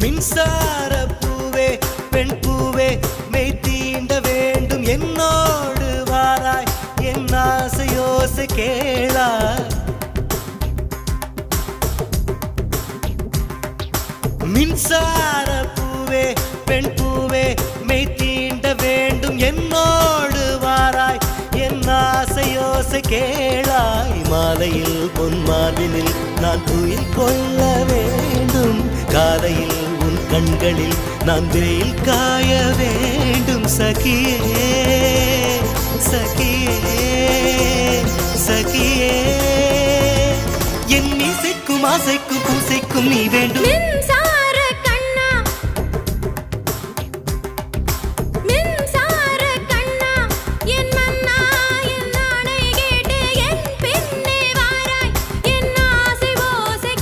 மின்சார பூவே பெண் பூவே மெய் தீண்ட வேண்டும் என்னோடு வாராய் என் ஆசையோசை கேளாய் மின்சார பூவே பெண் பூவே மெய் தீண்ட வேண்டும் என்னோடு வாராய் என் ஆசையோசை கேளாய் மாலையில் பொன் மார்பினில் நான் துயில் கொள்ள வேண்டும் காலையில் உன் கண்களில் நான் வெயில் காய வேண்டும் சகியே சகியே சகியே என் இசைக்கும் ஆசைக்கும் பூசைக்கும் நீ வேண்டும்